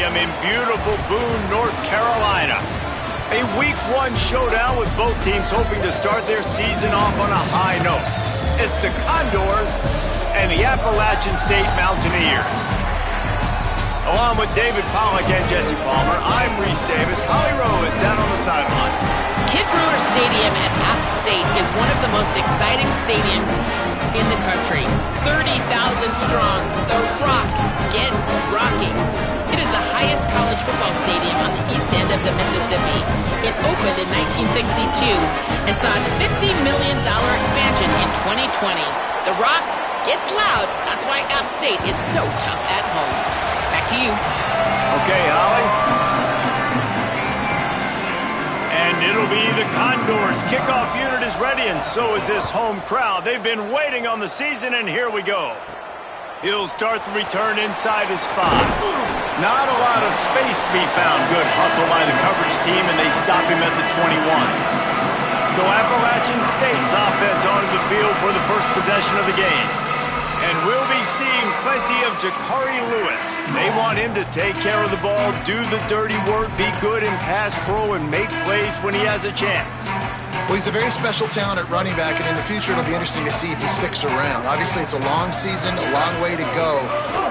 Stadium in beautiful Boone, North Carolina. A Week 1 showdown with both teams hoping to start their season off on a high note. It's the Condors and the Appalachian State Mountaineers. Along with David Pollack and Jesse Palmer, I'm Reese Davis. Holly Rowe is down on the sideline. Kid Brewer Stadium at App State is one of the most exciting stadiums in the country. 30,000 strong, the Rock gets rocking. It is the highest college football stadium on the east end of the Mississippi. It opened in 1962 and saw a $50 million expansion in 2020. The Rock gets loud. That's why App State is so tough at home. Back to you. Okay, Holly. And it'll be the Condors. Kickoff unit is ready, and so is this home crowd. They've been waiting on the season, and here we go. He'll start the return inside his 5. Not a lot of space to be found. Good hustle by the coverage team, and they stop him at the 21. So Appalachian State's offense onto the field for the first possession of the game. And we'll be seeing plenty of Jakari Lewis. They want him to take care of the ball, do the dirty work, be good in pass pro, and make plays when he has a chance. Well, he's a very special talent at running back, and in the future it'll be interesting to see if he sticks around. Obviously, it's a long season, a long way to go.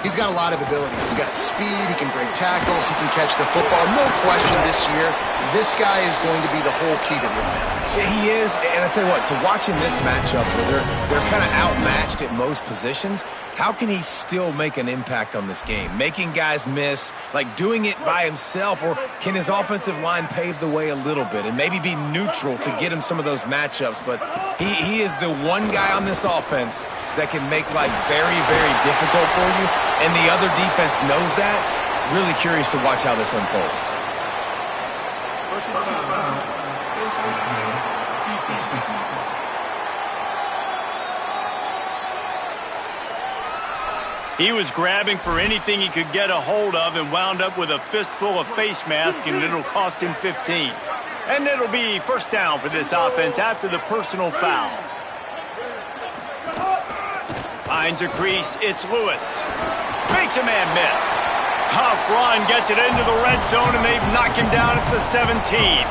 He's got a lot of ability. He's got speed, he can break tackles, he can catch the football. No question this year, this guy is going to be the whole key to the offense. Yeah, he is, and I tell you what, to watch in this matchup where they're kind of outmatched at most positions, how can he still make an impact on this game? Making guys miss, like doing it by himself, or can his offensive line pave the way a little bit and maybe be neutral to get him some of those matchups? But he is the one guy on this offense that can make life very, very difficult for you, and the other defense knows that. Really curious to watch how this unfolds. He was grabbing for anything he could get a hold of and wound up with a fistful of face mask, and it'll cost him 15. And it'll be first down for this offense after the personal foul. Finds a crease, it's Lewis. Makes a man miss. Tough run, gets it into the red zone, and they've knocked him down at the 17.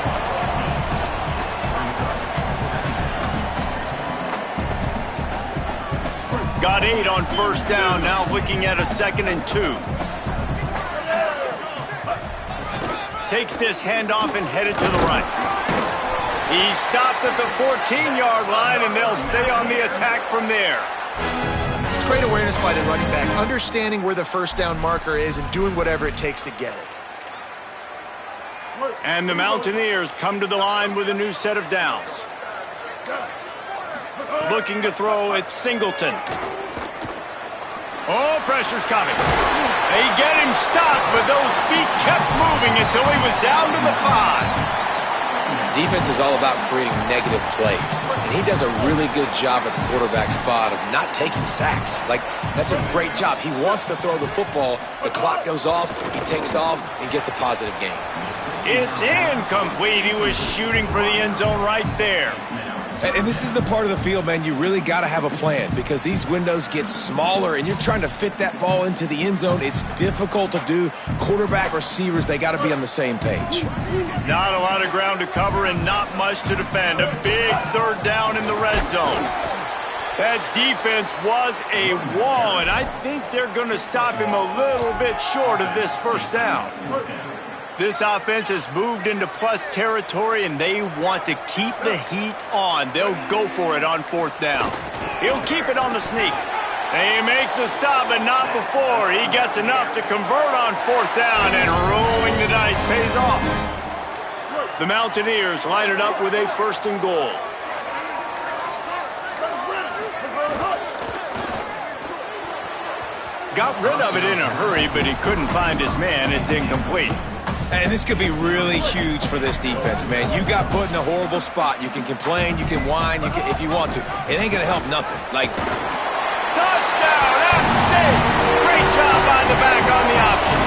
Got 8 on first down, now looking at a 2nd and 2. Takes this handoff and headed to the right. He stopped at the 14-yard line, and they'll stay on the attack from there. It's great awareness by the running back, understanding where the first down marker is and doing whatever it takes to get it. And the Mountaineers come to the line with a new set of downs. Looking to throw, it's Singleton. Oh, pressure's coming. They get him stopped, but those feet kept moving until he was down to the 5. Defense is all about creating negative plays, and he does a really good job at the quarterback spot of not taking sacks. Like, that's a great job. He wants to throw the football. The clock goes off, he takes off, and gets a positive gain. It's incomplete. He was shooting for the end zone right there. And this is the part of the field, man, you really got to have a plan because these windows get smaller and you're trying to fit that ball into the end zone. It's difficult to do. Quarterback, receivers, they got to be on the same page. Not a lot of ground to cover and not much to defend. A big third down in the red zone. That defense was a wall, and I think they're going to stop him a little bit short of this first down. This offense has moved into plus territory, and they want to keep the heat on. They'll go for it on fourth down. He'll keep it on the sneak. They make the stop, but not before. He gets enough to convert on fourth down, and rolling the dice pays off. The Mountaineers line it up with a 1st and goal. Got rid of it in a hurry, but he couldn't find his man. It's incomplete. And this could be really huge for this defense, man. You got put in a horrible spot. You can complain, you can whine, if you want to. It ain't going to help nothing. Like, touchdown, App State! Great job by the back on the option.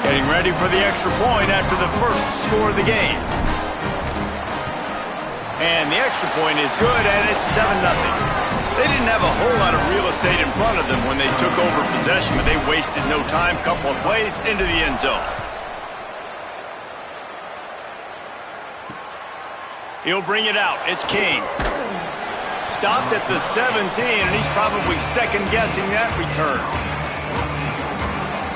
Getting ready for the extra point after the first score of the game. And the extra point is good, and it's 7-0. They didn't have a whole lot of real estate in front of them when they took over possession, but they wasted no time. Couple of plays into the end zone. He'll bring it out. It's King. Stopped at the 17, and he's probably second-guessing that return.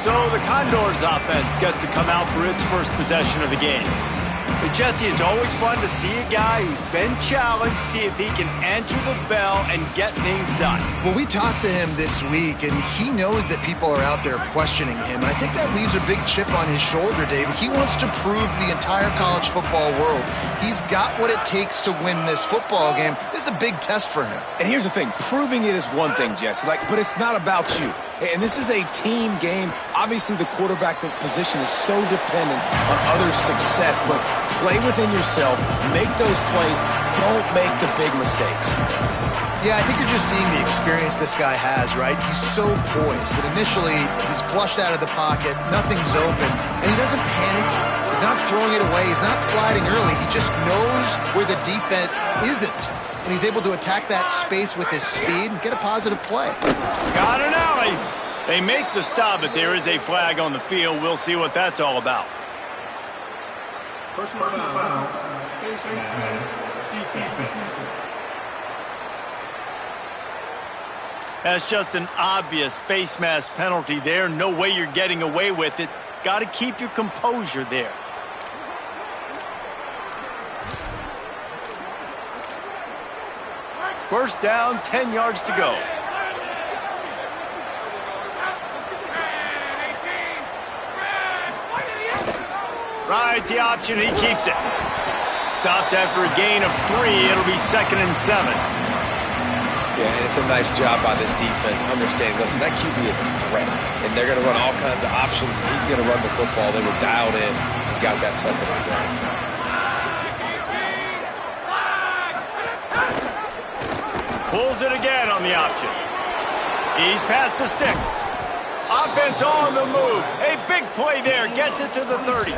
So the Condors offense gets to come out for its first possession of the game. But Jesse, it's always fun to see a guy who's been challenged, see if he can answer the bell and get things done. Well, we talked to him this week, and he knows that people are out there questioning him. And I think that leaves a big chip on his shoulder, David. He wants to prove to the entire college football world he's got what it takes to win this football game. This is a big test for him. And here's the thing. Proving it is one thing, Jesse, but it's not about you. And this is a team game. Obviously, the quarterback position is so dependent on others' success, but play within yourself, make those plays, don't make the big mistakes. Yeah, I think you're just seeing the experience this guy has, right? He's so poised that initially he's flushed out of the pocket, nothing's open, and he doesn't panic. He's not throwing it away. He's not sliding early. He just knows where the defense isn't, and he's able to attack that space with his speed and get a positive play. Got an alley. They make the stop, but there is a flag on the field. We'll see what that's all about. Personal foul, face mask, defense. That's just an obvious face mask penalty there. No way you're getting away with it. Got to keep your composure there. First down, 10 yards to go. Rides the option, he keeps it. Stopped after a gain of 3. It'll be 2nd and 7. Yeah, and it's a nice job by this defense understanding, listen, that QB is a threat, and they're going to run all kinds of options, and he's going to run the football. They were dialed in and got that second and goal. Pulls it again on the option. He's past the sticks. Offense on the move. A big play there. Gets it to the 30.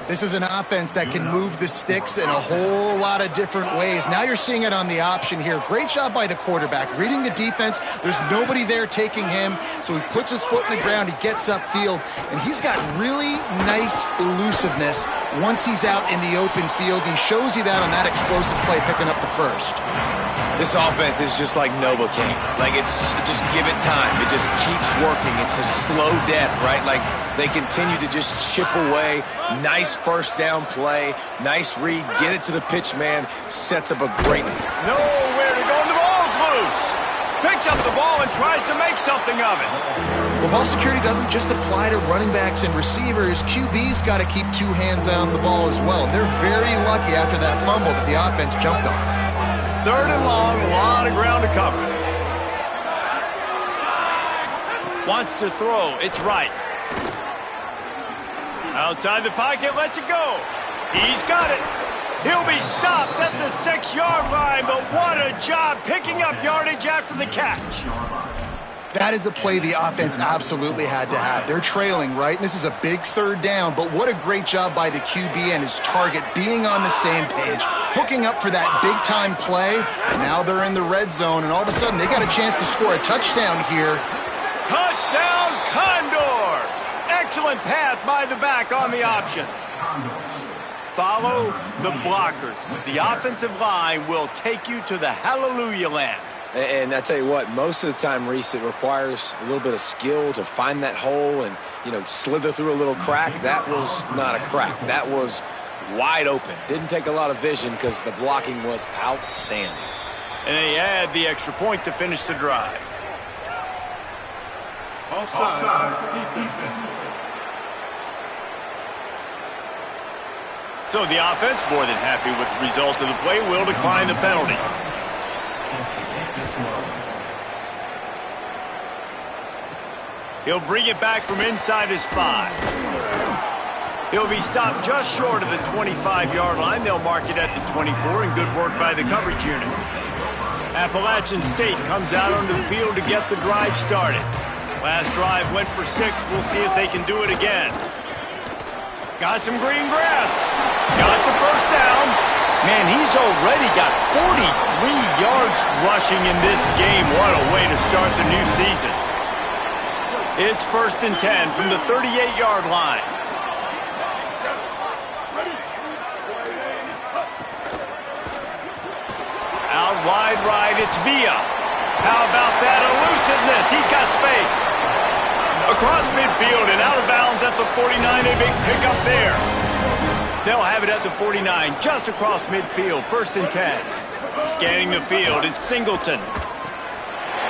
This is an offense that can move the sticks in a whole lot of different ways. Now you're seeing it on the option here. Great job by the quarterback. Reading the defense. There's nobody there taking him, so he puts his foot in the ground. He gets upfield, and he's got really nice elusiveness once he's out in the open field. He shows you that on that explosive play, picking up the first. This offense is just like Novocaine. Like, it's just give it time. It just keeps working. It's a slow death, right? Like, they continue to just chip away. Nice first down play. Nice read. Get it to the pitch man. Sets up a great... Nowhere to go, and the ball's loose. Picks up the ball and tries to make something of it. Well, ball security doesn't just apply to running backs and receivers. QB's got to keep 2 hands on the ball as well. They're very lucky after that fumble that the offense jumped on. 3rd and long, a lot of ground to cover. Wants to throw, it's right. Outside the pocket, lets it go. He's got it. He'll be stopped at the 6-yard line, but what a job picking up yardage after the catch. That is a play the offense absolutely had to have. They're trailing, right? And this is a big 3rd down, but what a great job by the QB and his target being on the same page, hooking up for that big-time play. Now they're in the red zone, and all of a sudden they got a chance to score a touchdown here. Touchdown, Condor! Excellent pass by the back on the option. Follow the blockers. The offensive line will take you to the hallelujah land. And I tell you what, most of the time, Reese, it requires a little bit of skill to find that hole and, slither through a little crack. That was not a crack. That was wide open. Didn't take a lot of vision because the blocking was outstanding. And they add the extra point to finish the drive. Offside, defense. So the offense, more than happy with the result of the play, will decline the penalty. He'll bring it back from inside his 5. He'll be stopped just short of the 25-yard line. They'll mark it at the 24, and good work by the coverage unit. Appalachian State comes out onto the field to get the drive started. Last drive went for 6. We'll see if they can do it again. Got some green grass. Got the first down. Man, he's already got 43 yards rushing in this game. What a way to start the new season. It's 1st and 10 from the 38-yard line. Out wide right, it's Villa. How about that elusiveness? He's got space. Across midfield and out of bounds at the 49. A big pickup there. They'll have it at the 49, just across midfield. 1st and 10. Scanning the field, it's Singleton.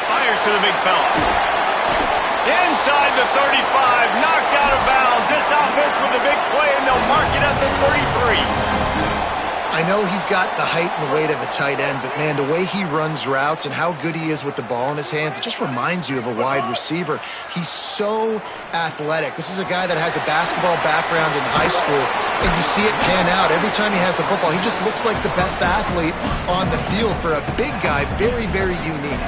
Fires to the big fella. Inside the 35, knocked out of bounds. This offense with a big play, and they'll mark it at the 33. I know he's got the height and the weight of a tight end, but, man, the way he runs routes and how good he is with the ball in his hands, it just reminds you of a wide receiver. He's so athletic. This is a guy that has a basketball background in high school, and you see it pan out. Every time he has the football, he just looks like the best athlete on the field. For a big guy, very, very unique.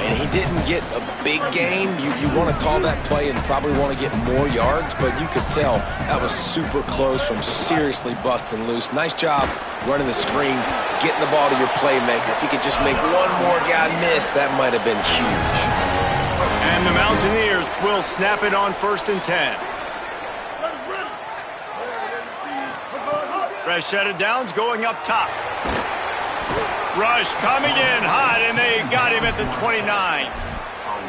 And he didn't get a big gain. You want to call that play and probably want to get more yards, but you could tell that was super close from seriously busting loose. Nice job running the screen, getting the ball to your playmaker. If he could just make one more guy miss, that might have been huge. And the Mountaineers will snap it on 1st and 10. Fresh set of downs going up top. Rush coming in hot, and they got him at the 29.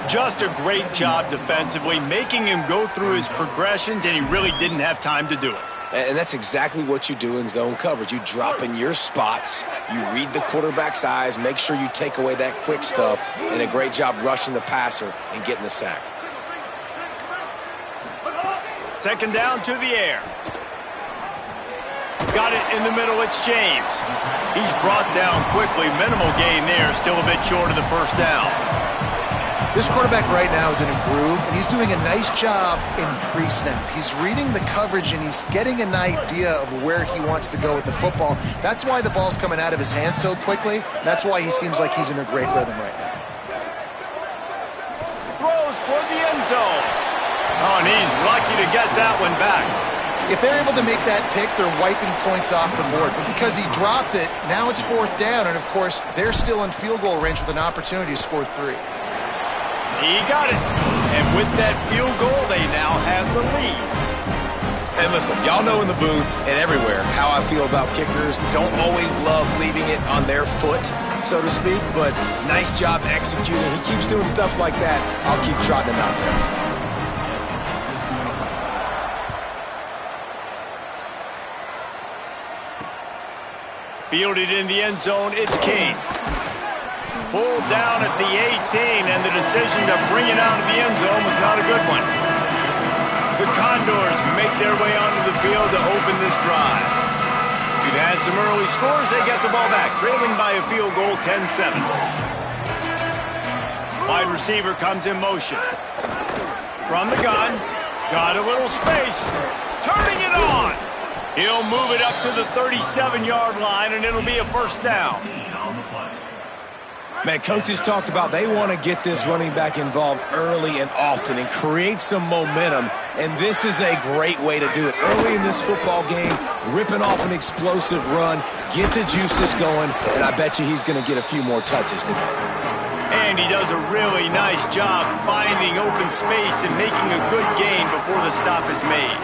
Just a great job defensively, making him go through his progressions, and he really didn't have time to do it. And that's exactly what you do in zone coverage. You drop in your spots, you read the quarterback's eyes, make sure you take away that quick stuff, and a great job rushing the passer and getting the sack. 2nd down to the air. Got it in the middle, it's James. He's brought down quickly. Minimal gain there, still a bit short of the 1st down. This quarterback right now is in a groove, and he's doing a nice job in pre-snap. He's reading the coverage, and he's getting an idea of where he wants to go with the football. That's why the ball's coming out of his hands so quickly. That's why he seems like he's in a great rhythm right now. Throws toward the end zone. Oh, and he's lucky to get that one back. If they're able to make that pick, they're wiping points off the board. But because he dropped it, now it's 4th down, and, of course, they're still in field goal range with an opportunity to score 3. He got it. And with that field goal, they now have the lead. And listen, y'all know in the booth and everywhere how I feel about kickers. Don't always love leaving it on their foot, so to speak, but nice job executing. He keeps doing stuff like that. I'll keep trotting him out there. Fielded in the end zone, it's King. Pulled down at the 18, and the decision to bring it out of the end zone was not a good one. The Condors make their way onto the field to open this drive. We've had some early scores. They get the ball back, trailing by a field goal, 10-7. Wide receiver comes in motion. From the gun, got a little space, turning it on. He'll move it up to the 37-yard line, and it'll be a 1st down. Man, coaches talked about they want to get this running back involved early and often and create some momentum, and this is a great way to do it. Early in this football game, ripping off an explosive run, get the juices going, and I bet you he's going to get a few more touches today. And he does a really nice job finding open space and making a good gain before the stop is made.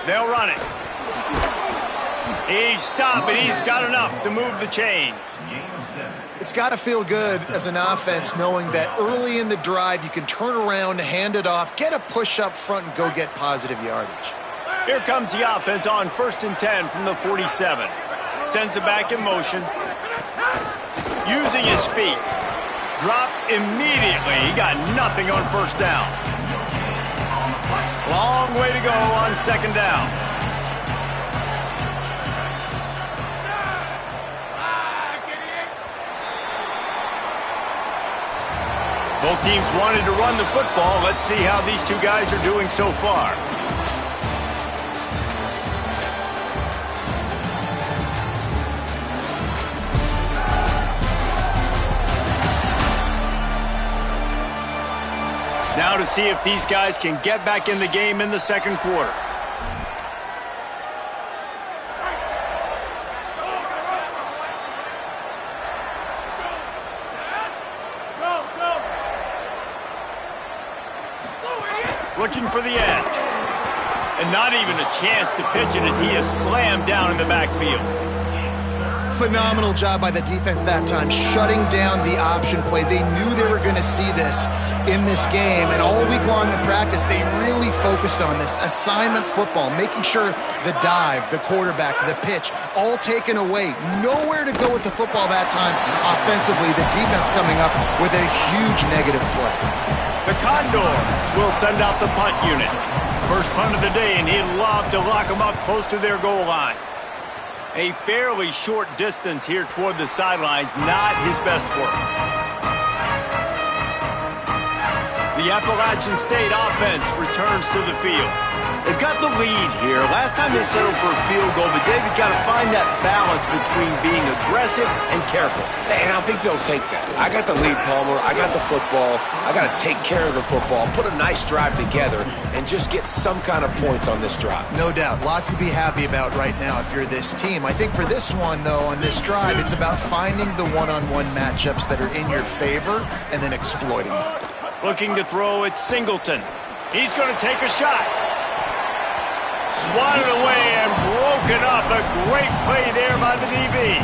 They'll run it. He's stopped, and he's got enough to move the chain. It's got to feel good as an offense knowing that early in the drive you can turn around, hand it off, get a push up front, and go get positive yardage. Here comes the offense on 1st and 10 from the 47. Sends it back in motion. Using his feet. Dropped immediately. He got nothing on 1st down. Long way to go on 2nd down. Both teams wanted to run the football. Let's see how these two guys are doing so far. Now to see if these guys can get back in the game in the 2nd quarter. looking for the edge. And not even a chance to pitch it as he is slammed down in the backfield. Phenomenal job by the defense that time, shutting down the option play. They knew they were going to see this in this game, and all week long in practice, they really focused on this assignment football, making sure the dive, the quarterback, the pitch, all taken away. Nowhere to go with the football that time offensively. The defense coming up with a huge negative play. The Condors will send out the punt unit. First punt of the day, and he'd love to lock them up close to their goal line. A fairly short distance here toward the sidelines, not his best work. The Appalachian State offense returns to the field. They've got the lead here. Last time they settled for a field goal, but David got to find that balance between being aggressive and careful. And I think they'll take that. I got the lead, Palmer. I got the football. I got to take care of the football, put a nice drive together, and just get some kind of points on this drive. No doubt. Lots to be happy about right now if you're this team. I think for this one, though, on this drive, it's about finding the one-on-one matchups that are in your favor and then exploiting them. Looking to throw, it's Singleton. He's going to take a shot. Swatted away and broken up. A great play there by the DB.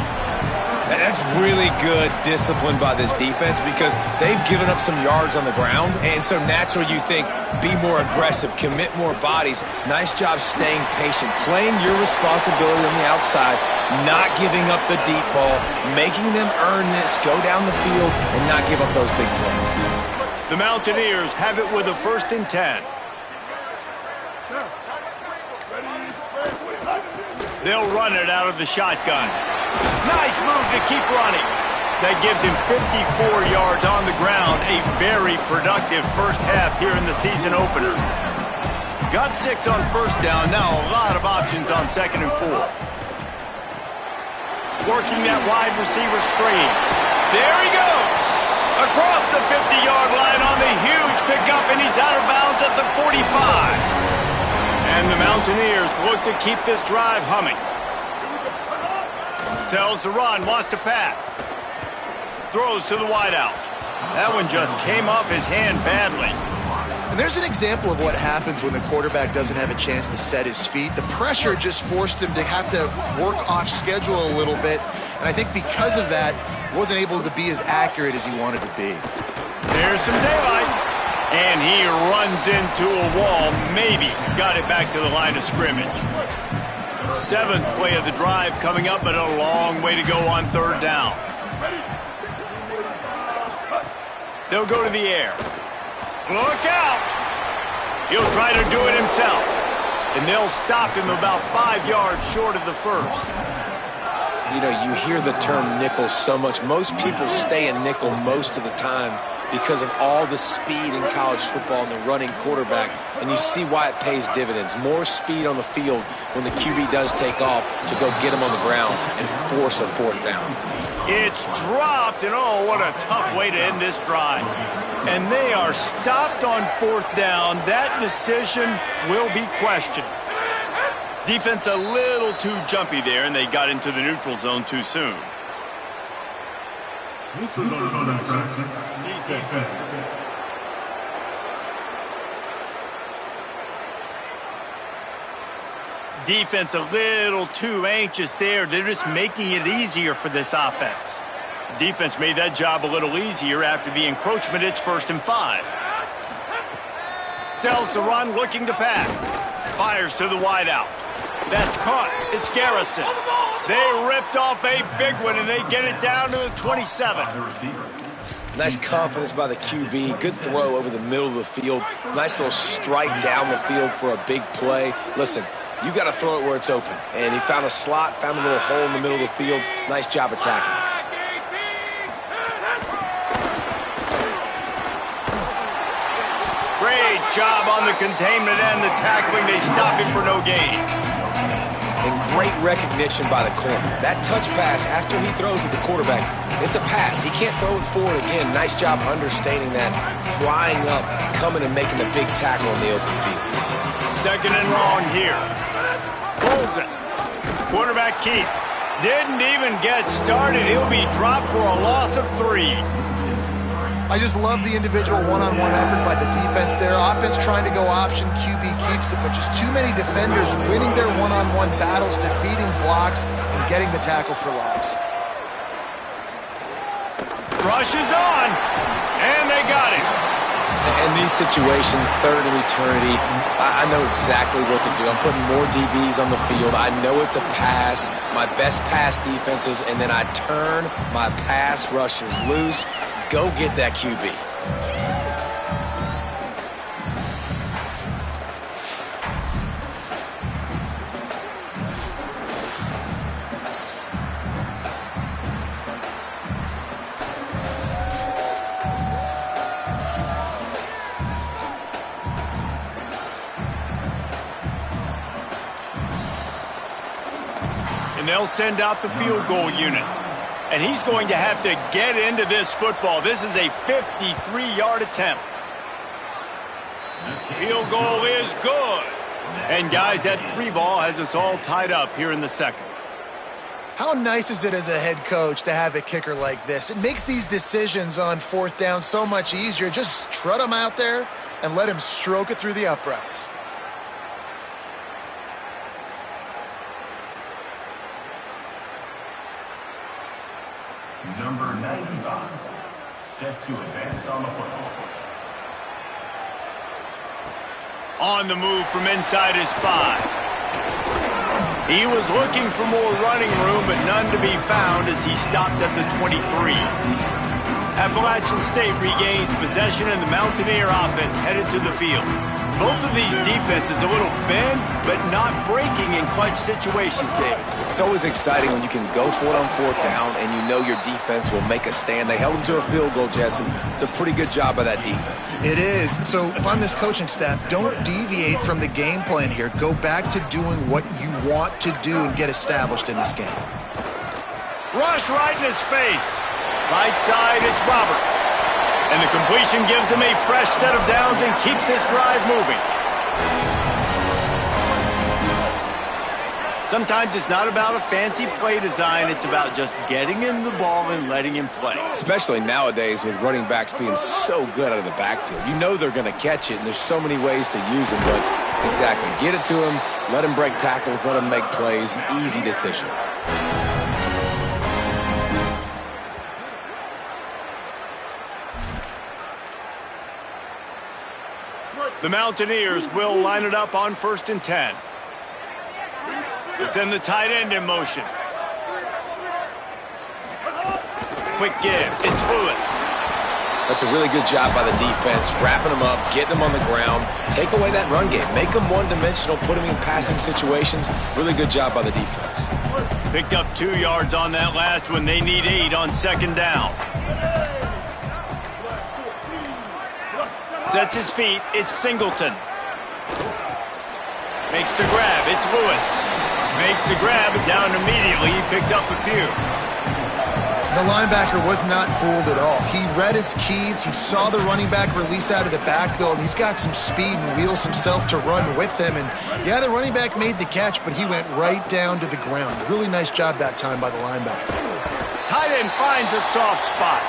That's really good discipline by this defense because they've given up some yards on the ground, and so naturally you think, be more aggressive, commit more bodies. Nice job staying patient, playing your responsibility on the outside, not giving up the deep ball, making them earn this, go down the field, and not give up those big plays. The Mountaineers have it with a 1st and 10. They'll run it out of the shotgun. Nice move to keep running. That gives him 54 yards on the ground. A very productive first half here in the season opener. Got 6 on 1st down. Now a lot of options on 2nd and 4. Working that wide receiver screen. There he goes. Across the 50-yard line on the huge pickup, and he's out of bounds at the 45. And the Mountaineers look to keep this drive humming. Tells to run, wants to pass. Throws to the wideout. That one just came off his hand badly. And there's an example of what happens when the quarterback doesn't have a chance to set his feet. The pressure just forced him to have to work off schedule a little bit. And I think because of that, he wasn't able to be as accurate as he wanted to be. There's some daylight. And he runs into a wall. Maybe got it back to the line of scrimmage. 7th play of the drive coming up, but a long way to go on 3rd down. They'll go to the air. Look out! He'll try to do it himself. And they'll stop him about 5 yards short of the 1st. You know, you hear the term nickel so much. Most people stay in nickel most of the time because of all the speed in college football and the running quarterback. And you see why it pays dividends. More speed on the field when the QB does take off to go get him on the ground and force a 4th down. It's dropped, and oh, what a tough way to end this drive. And they are stopped on 4th down. That decision will be questioned. Defense a little too jumpy there, and they got into the neutral zone too soon. Neutral zone defense. Defense a little too anxious there. They're just making it easier for this offense. Defense made that job a little easier after the encroachment. It's 1st and 5. Sells to run, looking to pass. Fires to the wideout. That's caught. It's Garrison. They ripped off a big one, and they get it down to the 27. Nice confidence by the QB. Good throw over the middle of the field. Nice little strike down the field for a big play. Listen, you got to throw it where it's open. And he found a slot, found a little hole in the middle of the field. Nice job attacking it. Great job on the containment and the tackling. They stop him for no gain. And great recognition by the corner. That touch pass after he throws at the quarterback, it's a pass. He can't throw it forward again. Nice job understanding that, flying up, coming and making the big tackle in the open field. 2nd and long here. Pulls it. Quarterback keep. Didn't even get started. He'll be dropped for a loss of 3. I just love the individual one-on-one effort by the defense there. Offense trying to go option, QB keeps it, but just too many defenders winning their one-on-one battles, defeating blocks, and getting the tackle for loss. Rush is on, and they got it. In these situations, third and eternity, I know exactly what to do. I'm putting more DBs on the field. I know it's a pass, my best pass defenses, and then I turn my pass rushers loose. Go get that QB. And they'll send out the field goal unit. And he's going to have to get into this football. This is a 53-yard attempt. Field goal is good. And, guys, that 3-ball has us all tied up here in the second. How nice is it as a head coach to have a kicker like this? It makes these decisions on fourth down so much easier. Just trot him out there and let him stroke it through the uprights. Number 95, set to advance on the football. On the move from inside his 5. He was looking for more running room, but none to be found as he stopped at the 23. Appalachian State regains possession, and the Mountaineer offense headed to the field. Both of these defenses a little bent, but not breaking in clutch situations, David. It's always exciting when you can go for it on fourth down and you know your defense will make a stand. They held them to a field goal, Jesse. It's a pretty good job by that defense. It is. So if I'm this coaching staff, don't deviate from the game plan here. Go back to doing what you want to do and get established in this game. Rush right in his face. Right side, it's Roberts. And the completion gives him a fresh set of downs and keeps this drive moving. Sometimes it's not about a fancy play design. It's about just getting him the ball and letting him play. Especially nowadays with running backs being so good out of the backfield. You know they're going to catch it, and there's so many ways to use them. But exactly, get it to him, let him break tackles, let him make plays. Easy decision. The Mountaineers will line it up on 1st and 10. They send the tight end in motion. Quick give. It's Lewis. That's a really good job by the defense, wrapping them up, getting them on the ground. Take away that run game. Make them one-dimensional, put them in passing situations. Really good job by the defense. Picked up 2 yards on that last one. They need 8 on 2nd down. Sets his feet. It's Singleton. Makes the grab. It's Lewis. Makes the grab, and down immediately. He picks up a few. The linebacker was not fooled at all. He read his keys. He saw the running back release out of the backfield. He's got some speed and wheels himself to run with him. And, yeah, the running back made the catch, but he went right down to the ground. Really nice job that time by the linebacker. Tight end finds a soft spot.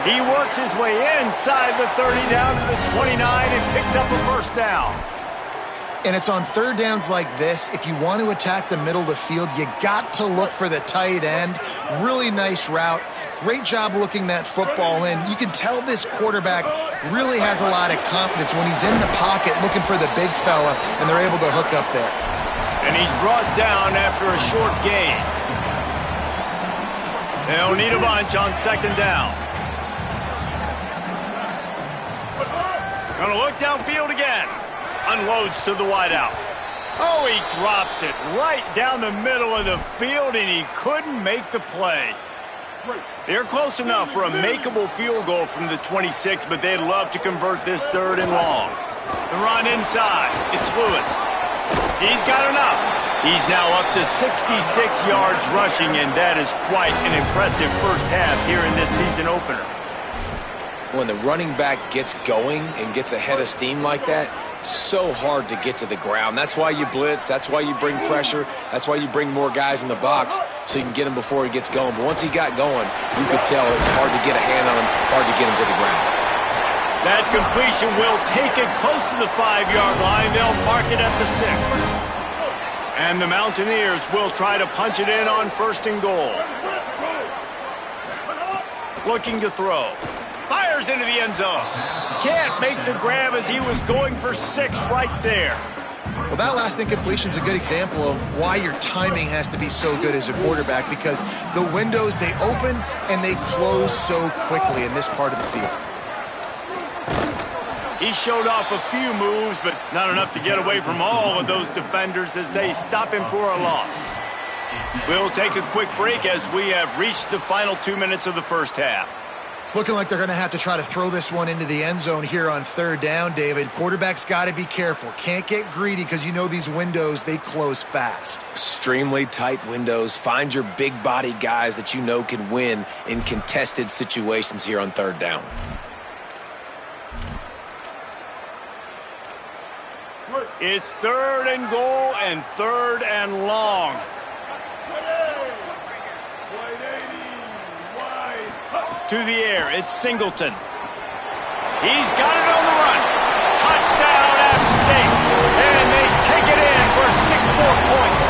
He works his way inside the 30 down to the 29 and picks up a 1st down. And it's on 3rd downs like this. If you want to attack the middle of the field, you got to look for the tight end. Really nice route. Great job looking that football in. You can tell this quarterback really has a lot of confidence when he's in the pocket looking for the big fella, and they're able to hook up there. And he's brought down after a short gain. They'll need a bunch on 2nd down. Gonna look downfield again. Unloads to the wideout. Oh, he drops it right down the middle of the field, and he couldn't make the play. They're close enough for a makeable field goal from the 26, but they'd love to convert this 3rd and long. The run inside. It's Lewis. He's got enough. He's now up to 66 yards rushing, and that is quite an impressive first half here in this season opener. When the running back gets going and gets ahead of steam like that, so hard to get to the ground. That's why you blitz. That's why you bring pressure. That's why you bring more guys in the box so you can get him before he gets going. But once he got going, you could tell it was hard to get a hand on him, hard to get him to the ground. That completion will take it close to the 5-yard line. They'll mark it at the 6. And the Mountaineers will try to punch it in on 1st and goal. Looking to throw. Fires into the end zone. Can't make the grab as he was going for 6 right there. Well, that last incompletion is a good example of why your timing has to be so good as a quarterback, because the windows, they open and they close so quickly in this part of the field. He showed off a few moves, but not enough to get away from all of those defenders as they stop him for a loss. We'll take a quick break as we have reached the final 2 minutes of the first half. It's looking like they're going to have to try to throw this one into the end zone here on 3rd down, David. Quarterback's got to be careful. Can't get greedy because you know these windows, they close fast. Extremely tight windows. Find your big body guys that you know can win in contested situations here on 3rd down. It's 3rd and goal and 3rd and long. To the air, it's Singleton. He's got it on the run. Touchdown, App State. And they take it in for 6 more points.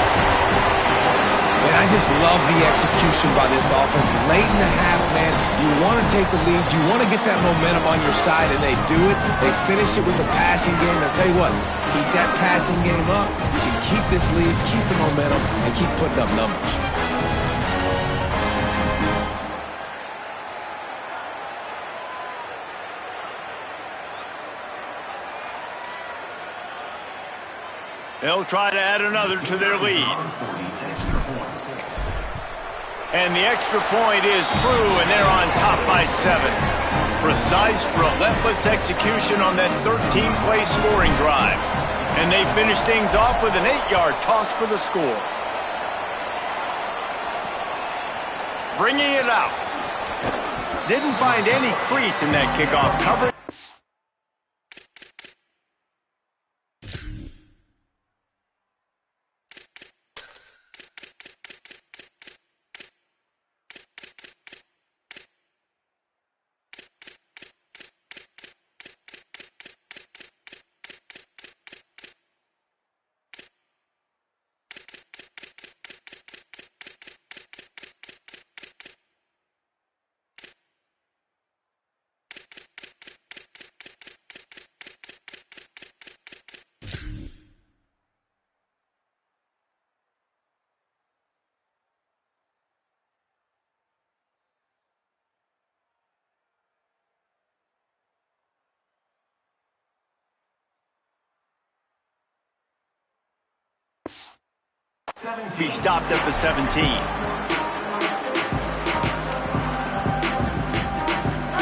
Man, I just love the execution by this offense. Late in the half, man, you want to take the lead. You want to get that momentum on your side, and they do it. They finish it with the passing game. And I'll tell you what, keep that passing game up. You can keep this lead, keep the momentum, and keep putting up numbers. They'll try to add another to their lead. And the extra point is true, and they're on top by 7. Precise, relentless execution on that 13-play scoring drive. And they finish things off with an 8-yard toss for the score. Bringing it out. Didn't find any crease in that kickoff coverage. He stopped at the 17.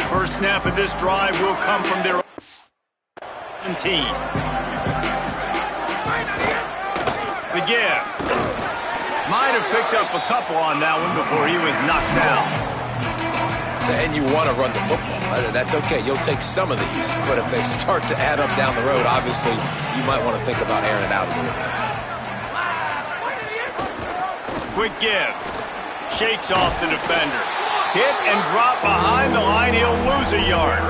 First snap of this drive will come from their 17. The give. Might have picked up a couple on that one before he was knocked down. And you want to run the football. That's okay. You'll take some of these. But if they start to add up down the road, obviously, you might want to think about airing it out a little bit. Quick give. Shakes off the defender. Hit and drop behind the line. He'll lose a yard.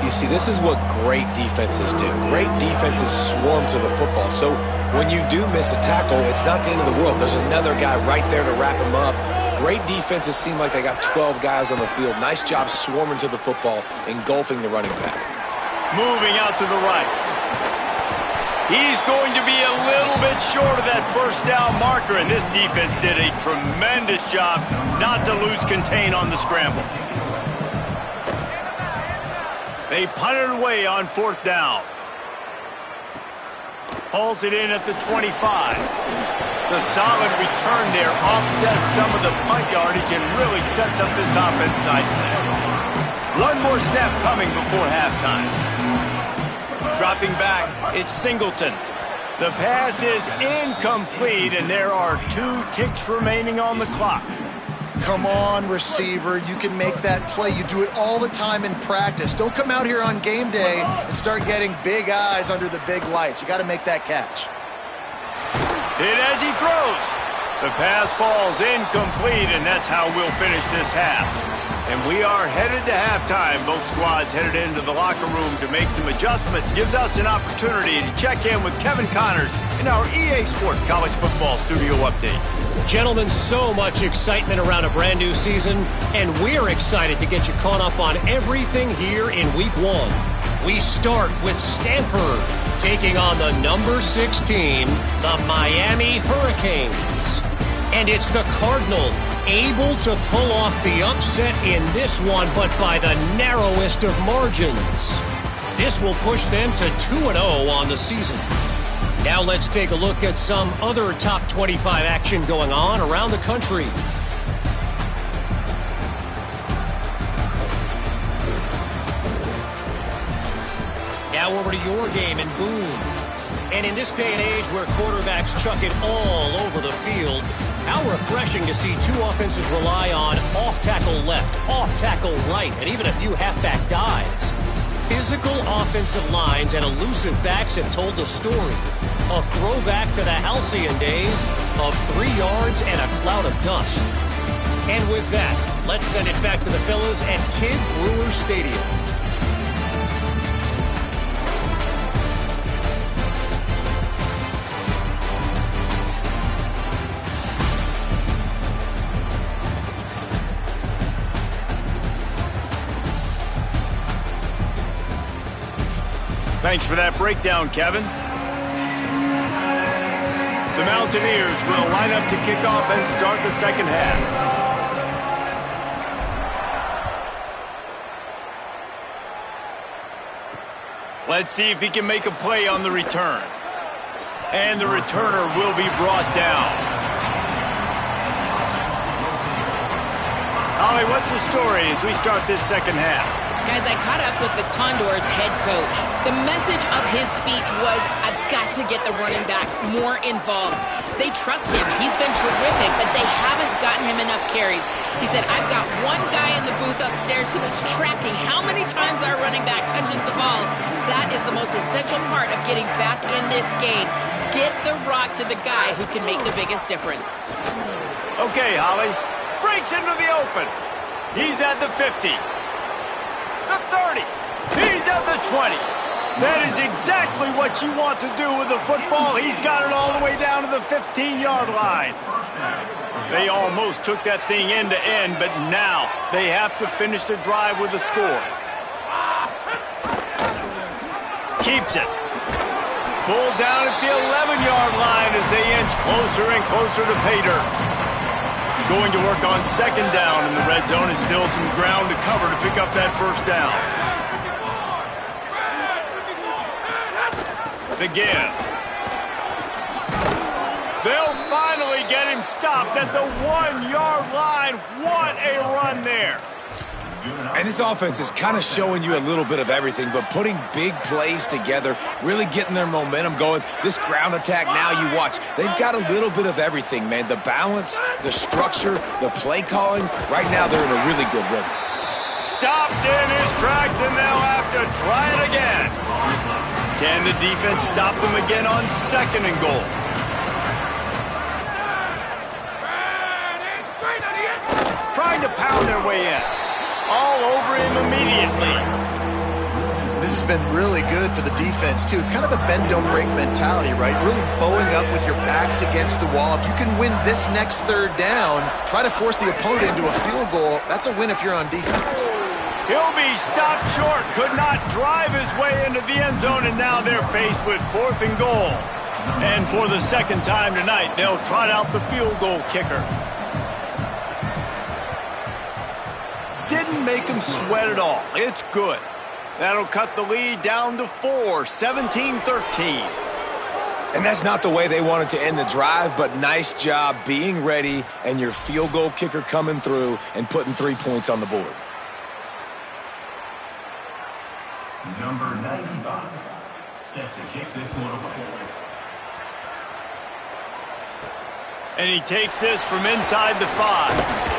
You see, this is what great defenses do. Great defenses swarm to the football. So when you do miss a tackle, it's not the end of the world. There's another guy right there to wrap him up. Great defenses seem like they got 12 guys on the field. Nice job swarming to the football, engulfing the running back. Moving out to the right. He's going to be a little bit short of that first down marker, and this defense did a tremendous job not to lose contain on the scramble. They punted away on 4th down. Hauls it in at the 25. The solid return there offsets some of the punt yardage and really sets up this offense nicely. One more snap coming before halftime. Dropping back, it's Singleton. The pass is incomplete, and there are 2 ticks remaining on the clock. Come on, receiver. You can make that play. You do it all the time in practice. Don't come out here on game day and start getting big eyes under the big lights. You got to make that catch. Hit as he throws. The pass falls incomplete, and that's how we'll finish this half. And we are headed to halftime. Both squads headed into the locker room to make some adjustments. Gives us an opportunity to check in with Kevin Connors in our EA Sports College Football Studio Update. Gentlemen, so much excitement around a brand new season, and we're excited to get you caught up on everything here in Week 1. We start with Stanford taking on the number 6 team, the Miami Hurricanes. And it's the Cardinals able to pull off the upset in this one, but by the narrowest of margins. This will push them to 2-0 on the season. Now let's take a look at some other top 25 action going on around the country. Now over to your game in Boone. And in this day and age where quarterbacks chuck it all over the field, how refreshing to see two offenses rely on off-tackle left, off-tackle right, and even a few halfback dives. Physical offensive lines and elusive backs have told the story. A throwback to the halcyon days of 3 yards and a cloud of dust. And with that, let's send it back to the fellas at Kid Brewer Stadium. Thanks for that breakdown, Kevin. The Mountaineers will line up to kick off and start the second half. Let's see if he can make a play on the return. And the returner will be brought down. Ollie, what's the story as we start this second half? Guys, I caught up with the Condors head coach. The message of his speech was, I've got to get the running back more involved. They trust him. He's been terrific, but they haven't gotten him enough carries. He said, I've got one guy in the booth upstairs who is tracking how many times our running back touches the ball. That is the most essential part of getting back in this game. Get the rock to the guy who can make the biggest difference. Okay, Holly. Breaks into the open. He's at the 50. The 30. He's at the 20. That is exactly what you want to do with the football. He's got it all the way down to the 15-yard line. They almost took that thing end to end, but now they have to finish the drive with a score. Keeps it. Pulled down at the 11-yard line as they inch closer and closer to pay dirt. Going to work on second down in the red zone and still some ground to cover to pick up that first down. The give. They'll finally get him stopped at the 1-yard line. What a run there. And this offense is kind of showing you a little bit of everything, but putting big plays together, really getting their momentum going. This ground attack now, you watch. They've got a little bit of everything, man. The balance, the structure, the play calling. Right now, they're in a really good rhythm. Stopped in his tracks, and they'll have to try it again. Can the defense stop them again on second and goal? Trying to pound their way in. All over him immediately. This has been really good for the defense, too. It's kind of a bend-don't-break mentality, right? Really bowing up with your backs against the wall. If you can win this next third down, try to force the opponent into a field goal. That's a win if you're on defense. He'll be stopped short. Could not drive his way into the end zone, and now they're faced with 4th and goal. And for the second time tonight, they'll trot out the field goal kicker. Didn't make him sweat at all. It's good. That'll cut the lead down to 4, 17-13. And that's not the way they wanted to end the drive, but nice job being ready and your field goal kicker coming through and putting 3 points on the board. Number 95, set to kick this one away. And he takes this from inside the 5.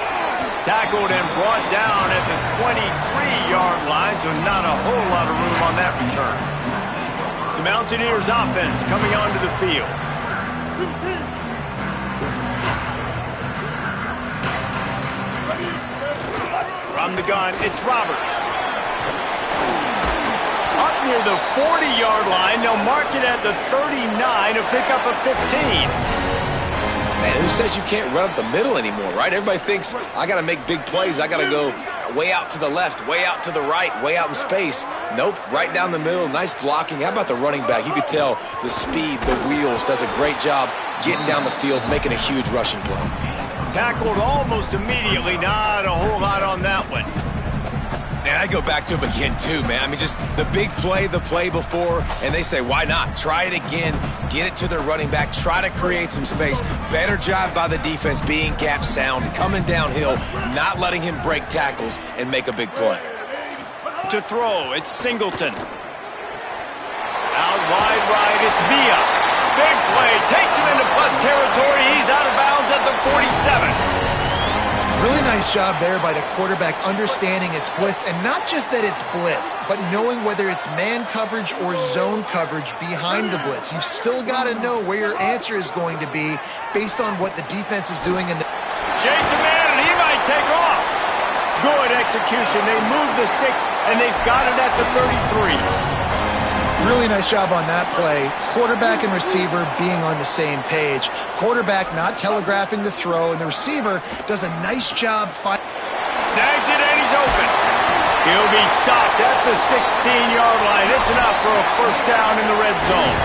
Tackled and brought down at the 23-yard line, so not a whole lot of room on that return. The Mountaineers offense coming onto the field. From from the gun, it's Roberts. Up near the 40-yard line, they'll mark it at the 39 to pick up a 15. Man, who says you can't run up the middle anymore, right? Everybody thinks, I got to make big plays. I got to go way out to the left, way out to the right, way out in space. Nope, right down the middle, nice blocking. How about the running back? You could tell the speed, the wheels, does a great job getting down the field, making a huge rushing play. Tackled almost immediately, not a whole lot on that one. And I go back to him again, too, man. I mean, just the big play, the play before, and they say, why not? Try it again, get it to their running back, try to create some space. Better job by the defense being gap sound, coming downhill, not letting him break tackles and make a big play. To throw, it's Singleton. Out wide right, it's Villa. Big play, takes him into plus territory. He's out of bounds at the 47. Really nice job there by the quarterback understanding it's blitz, and not just that it's blitz, but knowing whether it's man coverage or zone coverage behind the blitz. You've still got to know where your answer is going to be based on what the defense is doing in the... Shakes a man, and he might take off. Good execution. They move the sticks, and they've got it at the 33. Really nice job on that play. Quarterback and receiver being on the same page. Quarterback not telegraphing the throw, and the receiver does a nice job. Snags it, and he's open. He'll be stopped at the 16-yard line. It's enough for a first down in the red zone.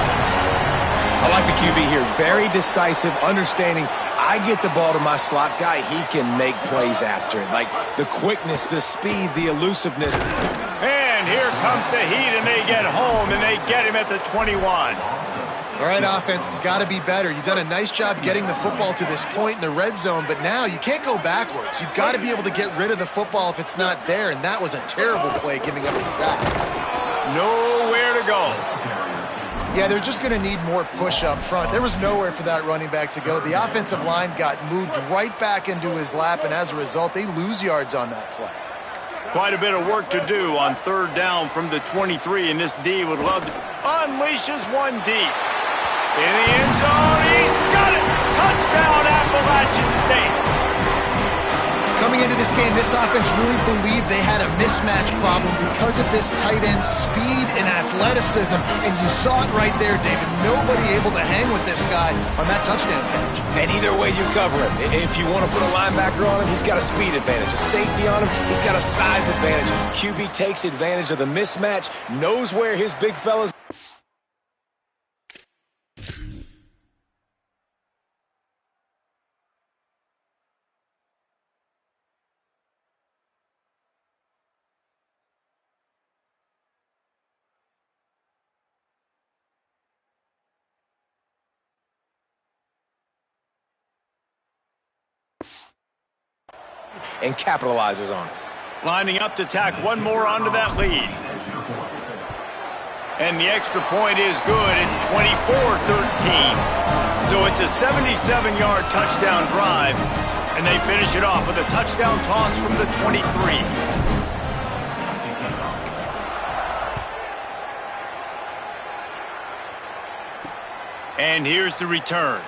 I like the QB here. Very decisive, understanding I get the ball to my slot guy, he can make plays after it. Like the quickness, the speed, the elusiveness. And here comes the heat, and they get home, and they get him at the 21. All right, offense has got to be better. You've done a nice job getting the football to this point in the red zone, but now you can't go backwards. You've got to be able to get rid of the football if it's not there, and that was a terrible play giving up a sack. Nowhere to go. Yeah, they're just going to need more push up front. There was nowhere for that running back to go. The offensive line got moved right back into his lap, and as a result, they lose yards on that play. Quite a bit of work to do on third down from the 23, and this D would love to unleashes one deep. In the end zone, he's got it! Touchdown, Appalachian State! Coming into this game, this offense really believed they had a mismatch problem because of this tight end speed and athleticism, and you saw it right there, David. Nobody able to hang with this guy on that touchdown catch. And either way you cover him. If you want to put a linebacker on him, he's got a speed advantage. A safety on him, he's got a size advantage. QB takes advantage of the mismatch, knows where his big fella's. And capitalizes on it. Lining up to tack one more onto that lead. And the extra point is good. It's 24-13. So it's a 77-yard touchdown drive, and they finish it off with a touchdown toss from the 23. And here's the return.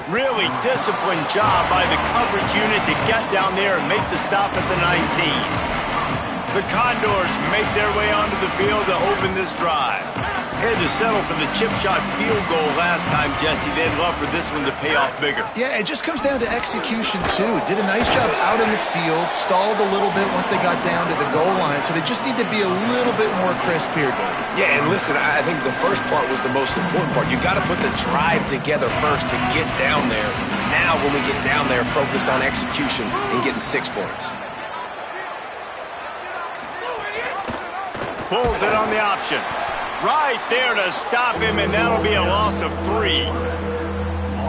Really disciplined job by the coverage unit to get down there and make the stop at the 19. The Condors make their way onto the field to open this drive. They had to settle for the chip shot field goal last time, Jesse. They'd love for this one to pay off bigger. Yeah, it just comes down to execution, too. Did a nice job out in the field, stalled a little bit once they got down to the goal line, so they just need to be a little bit more crisp here, David. Yeah, and listen, I think the first part was the most important part. You got to put the drive together first to get down there. Now, when we get down there, focus on execution and getting 6 points. Pulls it on the option. Right there to stop him, and that'll be a loss of 3.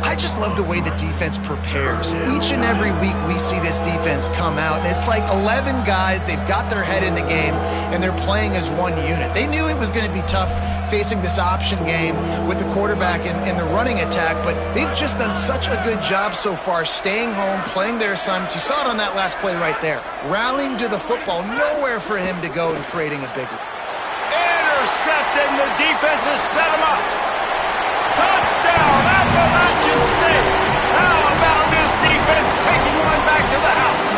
I just love the way the defense prepares. Each and every week we see this defense come out, and it's like 11 guys, they've got their head in the game, and they're playing as one unit. They knew it was going to be tough facing this option game with the quarterback and the running attack, but they've just done such a good job so far, staying home, playing their assignments. You saw it on that last play right there. Rallying to the football, nowhere for him to go and creating a big one. Intercepted, and the defense has set him up. Touchdown, Appalachian State. How about this defense taking one back to the house?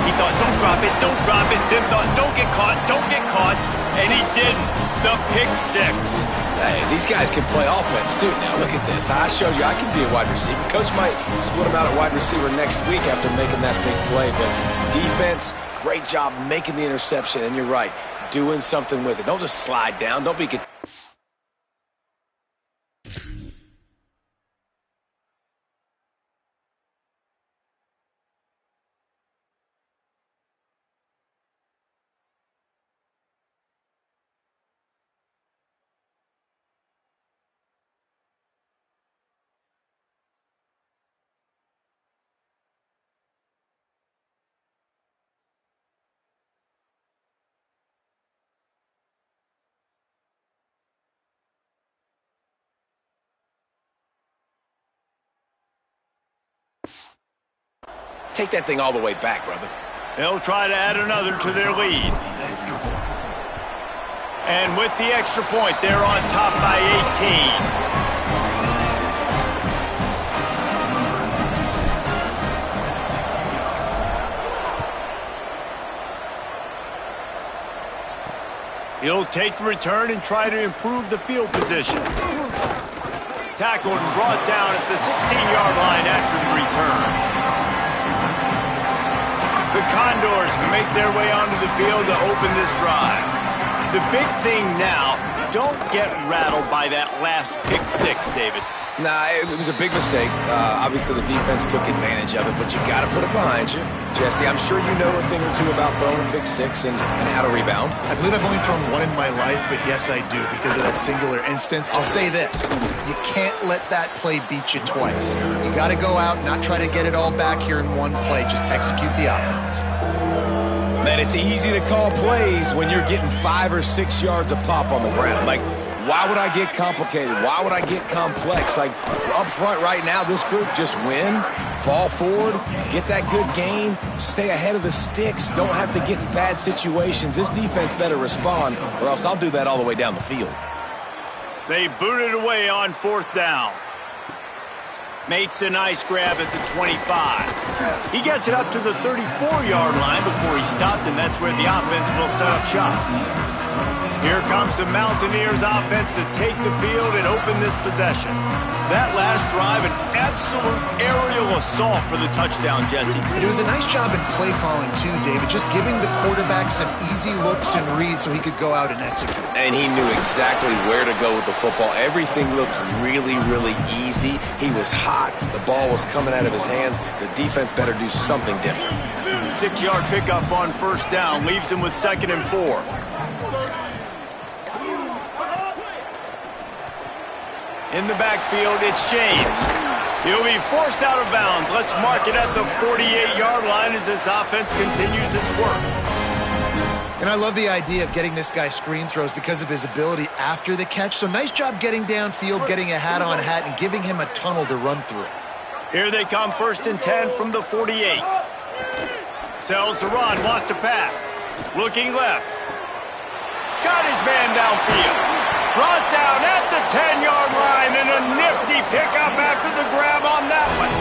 He thought, don't drop it, then thought, don't get caught, and he didn't. The pick six. Hey, these guys can play offense, too. Now, look at this. I showed you I can be a wide receiver. Coach might split him out at wide receiver next week after making that big play, but defense, great job making the interception, and you're right, doing something with it. Don't just slide down. Don't be... Take that thing all the way back, brother. They'll try to add another to their lead. And with the extra point, they're on top by 18. He'll take the return and try to improve the field position. Tackled and brought down at the 16-yard line after the return. The Condors make their way onto the field to open this drive. The big thing now, don't get rattled by that last pick six, David. Nah, it was a big mistake. Obviously, the defense took advantage of it, but you got to put it behind you. Jesse, I'm sure you know a thing or two about throwing a pick six and how to rebound. I believe I've only thrown one in my life, but yes, I do, because of that singular instance. I'll say this. You can't let that play beat you twice. You got to go out and not try to get it all back here in one play. Just execute the offense. Man, it's easy to call plays when you're getting 5 or 6 yards a pop on the ground. Like, why would I get complicated? Why would I get complex? Like, up front right now, this group just win, fall forward, get that good gain, stay ahead of the sticks, don't have to get in bad situations. This defense better respond, or else I'll do that all the way down the field. They boot it away on fourth down. Makes a nice grab at the 25. He gets it up to the 34-yard line before he stopped, and that's where the offense will set up shop. Here comes the Mountaineers offense to take the field and open this possession. That last drive, an absolute aerial assault for the touchdown, Jesse. It was a nice job in play calling, too, David, just giving the quarterback some easy looks and reads so he could go out and execute. And he knew exactly where to go with the football. Everything looked really, really easy. He was hot. The ball was coming out of his hands. The defense better do something different. 6-yard pickup on first down leaves him with 2nd and 4. In the backfield, it's James. He'll be forced out of bounds. Let's mark it at the 48-yard line as this offense continues its work. And I love the idea of getting this guy screen throws because of his ability after the catch. So nice job getting downfield, getting a hat-on-hat, and giving him a tunnel to run through. Here they come, 1st and 10 from the 48. Sells to run, wants to pass. Looking left. Got his man downfield. Brought down at the 10-yard line, and a nifty pickup after the grab on that one.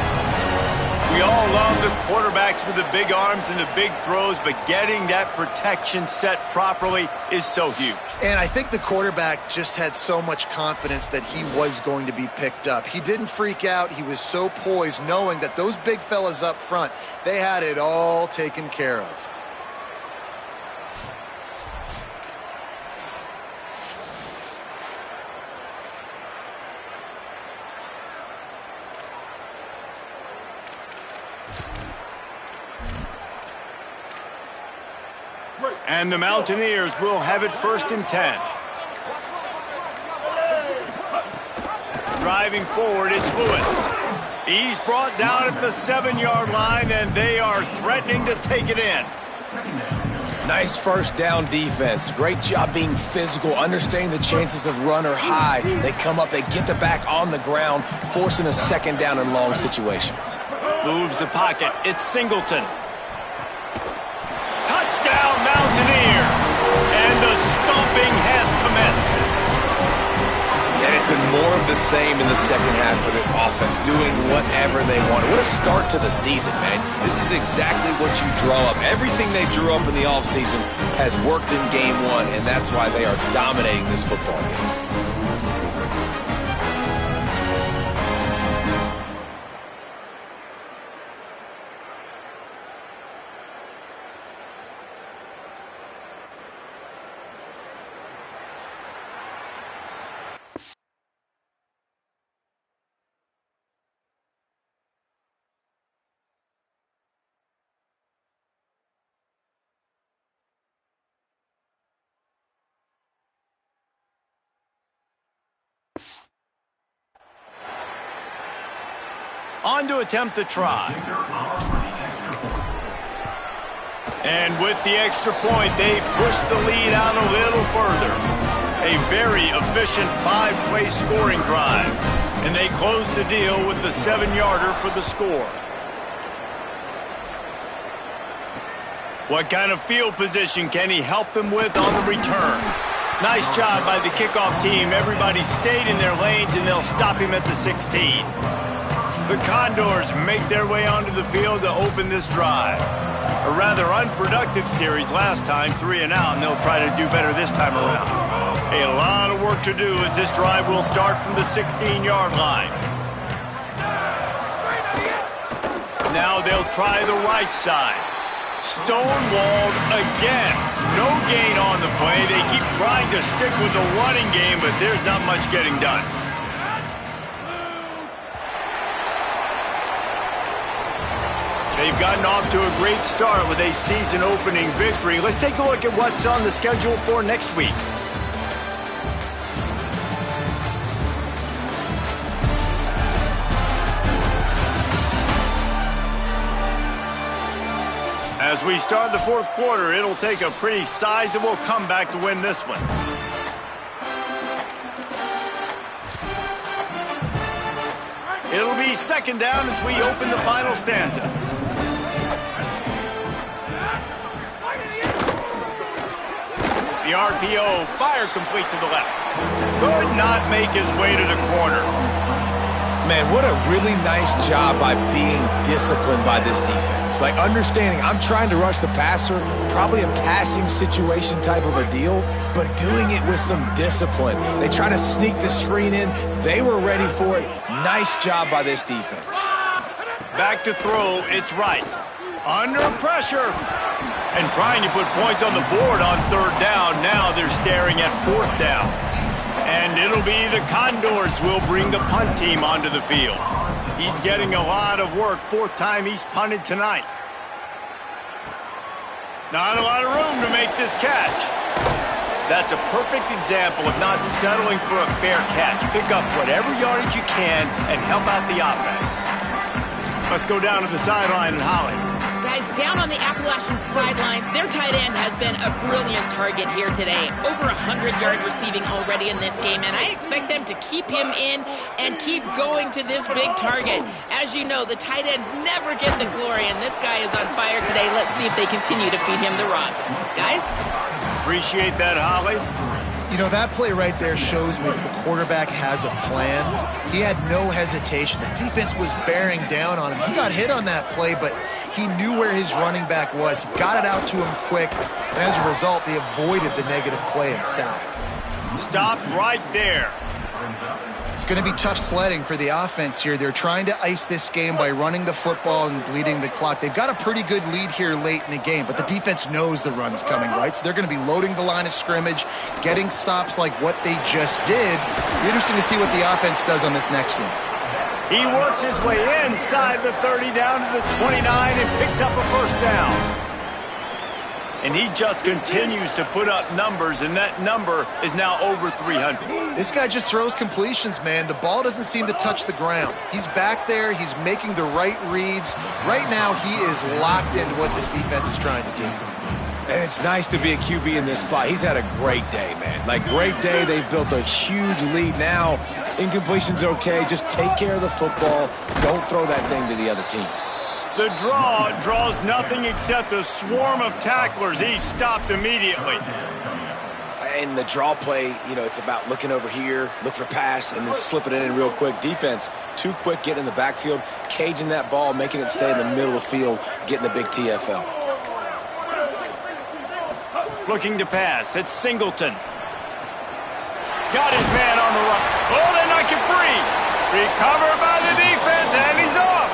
We all love the quarterbacks with the big arms and the big throws, but getting that protection set properly is so huge. And I think the quarterback just had so much confidence that he was going to be picked up. He didn't freak out. He was so poised, knowing that those big fellas up front, they had it all taken care of. And the Mountaineers will have it 1st and 10. Driving forward, it's Lewis. He's brought down at the 7-yard line, and they are threatening to take it in. Nice first down defense. Great job being physical, understanding the chances of run are high. They come up, they get the back on the ground, forcing a 2nd down and long situation. Moves the pocket. It's Singleton. Touchdown, Mountaineers! And the stomping has commenced. And it's been more of the same in the second half for this offense, doing whatever they want. What a start to the season, man. This is exactly what you draw up. Everything they drew up in the offseason has worked in game one, and that's why they are dominating this football game. On to attempt the try. And with the extra point, they push the lead out a little further. A very efficient 5-play scoring drive. And they close the deal with the 7-yarder for the score. What kind of field position can he help them with on the return? Nice job by the kickoff team. Everybody stayed in their lanes, and they'll stop him at the 16. The Condors make their way onto the field to open this drive. A rather unproductive series last time, 3 and out, and they'll try to do better this time around. A lot of work to do as this drive will start from the 16-yard line. Now they'll try the right side. Stonewalled again. No gain on the play. They keep trying to stick with the running game, but there's not much getting done. They've gotten off to a great start with a season-opening victory. Let's take a look at what's on the schedule for next week. As we start the fourth quarter, it'll take a pretty sizable comeback to win this one. It'll be second down as we open the final stanza. The RPO, fire complete to the left. Could not make his way to the corner. Man, what a really nice job by being disciplined by this defense. Like, understanding I'm trying to rush the passer, probably a passing situation type of a deal, but doing it with some discipline. They try to sneak the screen in. They were ready for it. Nice job by this defense. Back to throw, it's right. Under pressure. And trying to put points on the board on third down. Now they're staring at fourth down. And it'll be the Condors will bring the punt team onto the field. He's getting a lot of work. Fourth time he's punted tonight. Not a lot of room to make this catch. That's a perfect example of not settling for a fair catch. Pick up whatever yardage you can and help out the offense. Let's go down to the sideline and Holly. Guys, down on the Appalachian sideline, their tight end has been a brilliant target here today. Over 100 yards receiving already in this game, and I expect them to keep him in and keep going to this big target. As you know, the tight ends never get the glory, and this guy is on fire today. Let's see if they continue to feed him the rock. Guys? Appreciate that, Holly. You know, that play right there shows me that the quarterback has a plan. He had no hesitation. The defense was bearing down on him. He got hit on that play, but he knew where his running back was. He got it out to him quick, and as a result, they avoided the negative play and sack. Stopped right there. It's going to be tough sledding for the offense here. They're trying to ice this game by running the football and bleeding the clock. They've got a pretty good lead here late in the game, but the defense knows the run's coming, right? So they're going to be loading the line of scrimmage, getting stops like what they just did. It'll be interesting to see what the offense does on this next one. He works his way inside the 30 down to the 29 and picks up a first down. And he just continues to put up numbers, and that number is now over 300. This guy just throws completions, man. The ball doesn't seem to touch the ground. He's back there. He's making the right reads. Right now, he is locked into what this defense is trying to do. And it's nice to be a QB in this spot. He's had a great day, man. Like, great day. They've built a huge lead now. Incompletion's okay. Just take care of the football. Don't throw that thing to the other team. The draw draws nothing except a swarm of tacklers. He's stopped immediately. And the draw play, it's about looking over here, look for pass, and then slipping it in real quick. Defense, too quick getting in the backfield, caging that ball, making it stay in the middle of the field, getting the big TFL. Looking to pass. It's Singleton. Got his man on the run. Oh, they knock it free. Recovered by the defense, and he's off.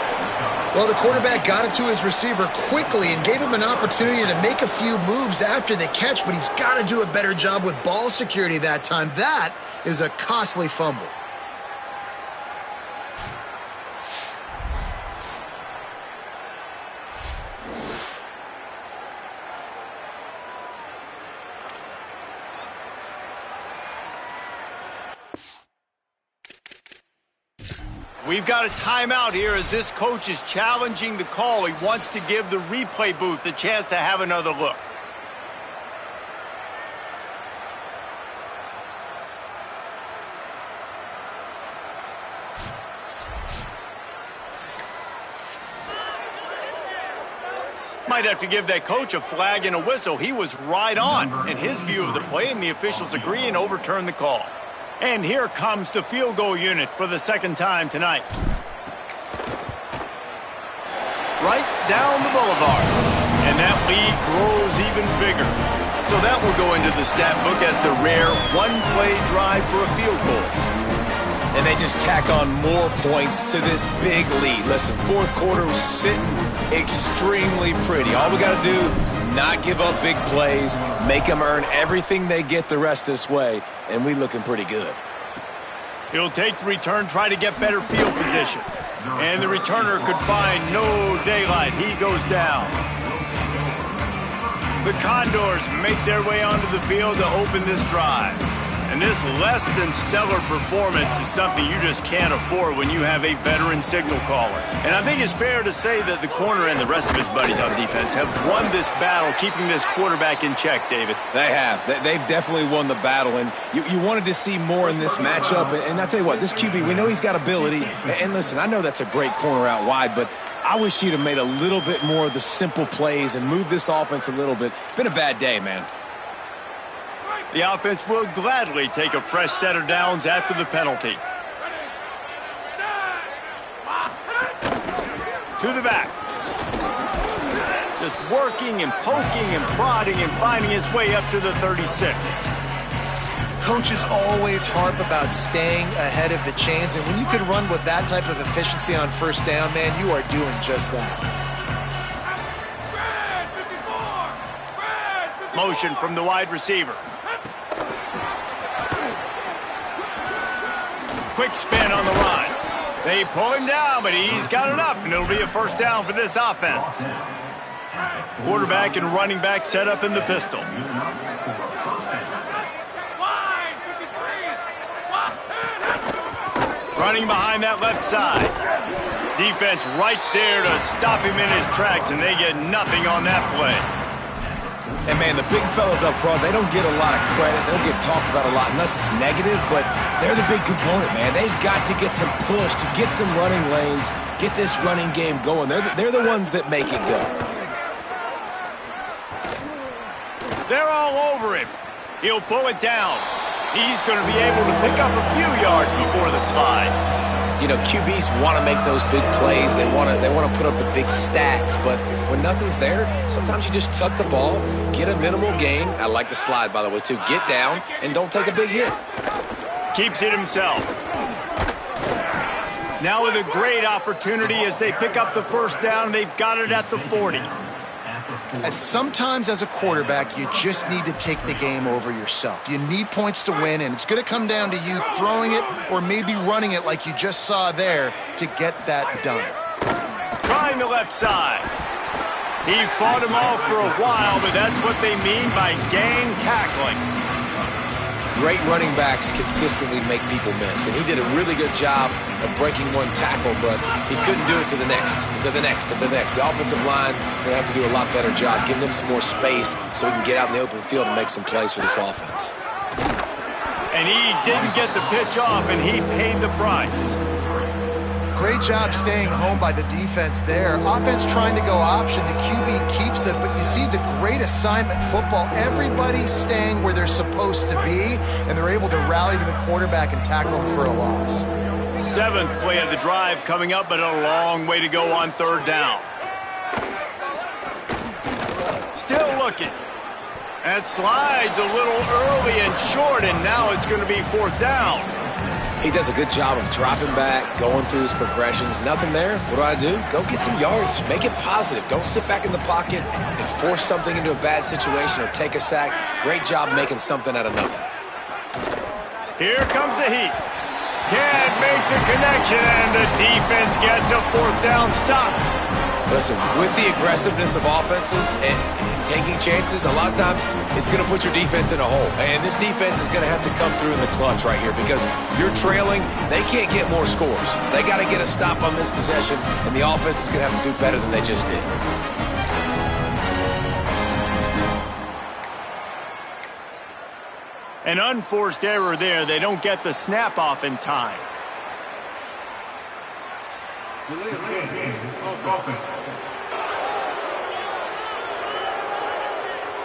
Well, the quarterback got it to his receiver quickly and gave him an opportunity to make a few moves after the catch, but he's got to do a better job with ball security that time. That is a costly fumble. We've got a timeout here as this coach is challenging the call. He wants to give the replay booth a chance to have another look. Might have to give that coach a flag and a whistle. He was right on in his view of the play, and the officials agree and overturn the call. And here comes the field goal unit for the second time tonight. Right down the boulevard. And that lead grows even bigger. So that will go into the stat book as the rare one-play drive for a field goal. And they just tack on more points to this big lead. Listen, fourth quarter was sitting extremely pretty. All we got to do, not give up big plays, make them earn everything they get the rest this way, and we looking pretty good. He'll take the return, try to get better field position. And the returner could find no daylight. He goes down. The Condors make their way onto the field to open this drive. And this less than stellar performance is something you just can't afford when you have a veteran signal caller. And I think it's fair to say that the corner and the rest of his buddies on defense have won this battle, keeping this quarterback in check, David. They have. They've definitely won the battle, and you wanted to see more in this matchup. And I tell you what, this QB, we know he's got ability. And listen, I know that's a great corner out wide, but I wish he'd have made a little bit more of the simple plays and moved this offense a little bit. It's been a bad day, man. The offense will gladly take a fresh set of downs after the penalty. To the back. Just working and poking and prodding and finding his way up to the 36. Coaches always harp about staying ahead of the chains, and when you can run with that type of efficiency on first down, man, you are doing just that. Motion from the wide receiver. Quick spin on the run. They pull him down, but he's got enough, and it'll be a first down for this offense. Quarterback and running back set up in the pistol. Running behind that left side. Defense right there to stop him in his tracks, and they get nothing on that play. And, man, the big fellas up front, they don't get a lot of credit. They don't get talked about a lot unless it's negative, but they're the big component, man. They've got to get some push, to get some running lanes, get this running game going. They're the ones that make it go. They're all over him. He'll pull it down. He's going to be able to pick up a few yards before the slide. You know, QBs want to make those big plays. They want to put up the big stats. But when nothing's there, sometimes you just tuck the ball, get a minimal gain. I like the slide, by the way, too. Get down and don't take a big hit. Keeps it himself. Now with a great opportunity as they pick up the first down. They've got it at the 40. Sometimes as a quarterback, you just need to take the game over yourself. You need points to win, and it's going to come down to you throwing it or maybe running it like you just saw there to get that done. Trying the left side. He fought him off for a while, but that's what they mean by gang tackling. Great running backs consistently make people miss, and he did a really good job of breaking one tackle, but he couldn't do it to the next, and to the next, and to the next. The offensive line will have to do a lot better job, giving them some more space so we can get out in the open field and make some plays for this offense. And he didn't get the pitch off, and he paid the price. Great job staying home by the defense there. Offense trying to go option. The QB keeps it, but you see the great assignment football. Everybody's staying where they're supposed to be, and they're able to rally to the quarterback and tackle him for a loss. 7th play of the drive coming up, but a long way to go on 3rd down. Still looking. That slides a little early and short, and now it's going to be 4th down. He does a good job of dropping back, going through his progressions. Nothing there. What do? Go get some yardage. Make it positive. Don't sit back in the pocket and force something into a bad situation or take a sack. Great job making something out of nothing. Here comes the heat. Can't make the connection, and the defense gets a 4th down stop. Listen, with the aggressiveness of offenses and taking chances, a lot of times it's going to put your defense in a hole. And this defense is going to have to come through in the clutch right here because you're trailing. They can't get more scores. They got to get a stop on this possession, and the offense is going to have to do better than they just did. An unforced error there. They don't get the snap off in time.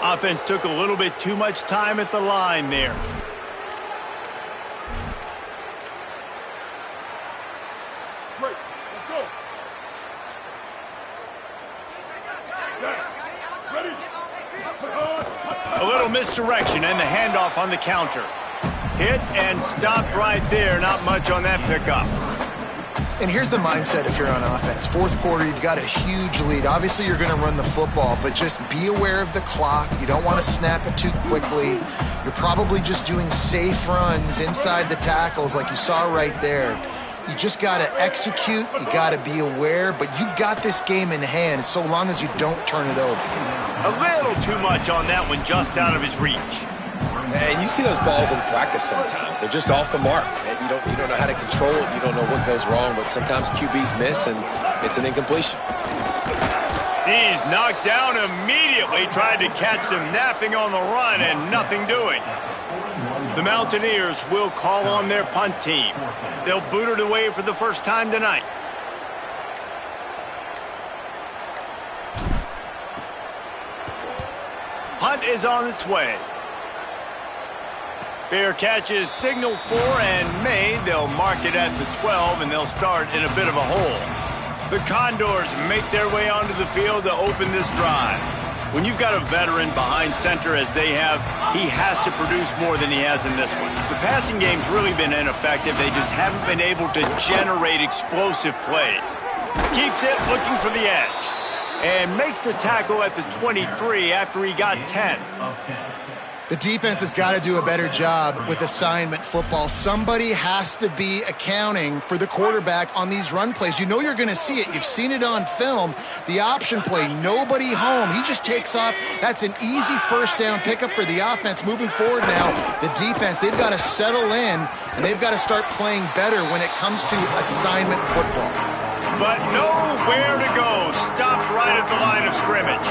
Offense took a little bit too much time at the line there. Great. Let's go. Ready. A little misdirection and the handoff on the counter. Hit and stopped right there. Not much on that pickup. And here's the mindset if you're on offense. 4th quarter, you've got a huge lead. Obviously, you're going to run the football, but just be aware of the clock. You don't want to snap it too quickly. You're probably just doing safe runs inside the tackles like you saw right there. You just got to execute. You got to be aware, but you've got this game in hand so long as you don't turn it over. A little too much on that one, just out of his reach. And you see those balls in practice sometimes. They're just off the mark. And you don't know how to control it. You don't know what goes wrong, but sometimes QBs miss, and it's an incompletion. He's knocked down immediately, tried to catch them napping on the run, and nothing doing. The Mountaineers will call on their punt team. They'll boot it away for the first time tonight. Punt is on its way. Fair catch is signaled for and made. They'll mark it at the 12, and they'll start in a bit of a hole. The Condors make their way onto the field to open this drive. When you've got a veteran behind center as they have, he has to produce more than he has in this one. The passing game's really been ineffective. They just haven't been able to generate explosive plays. Keeps it looking for the edge. And makes the tackle at the 23 after he got 10. The defense has got to do a better job with assignment football. Somebody has to be accounting for the quarterback on these run plays. You know you're going to see it. You've seen it on film. The option play, nobody home. He just takes off. That's an easy 1st down pickup for the offense. Moving forward now, the defense, they've got to settle in, and they've got to start playing better when it comes to assignment football. But nowhere to go. Stopped right at the line of scrimmage.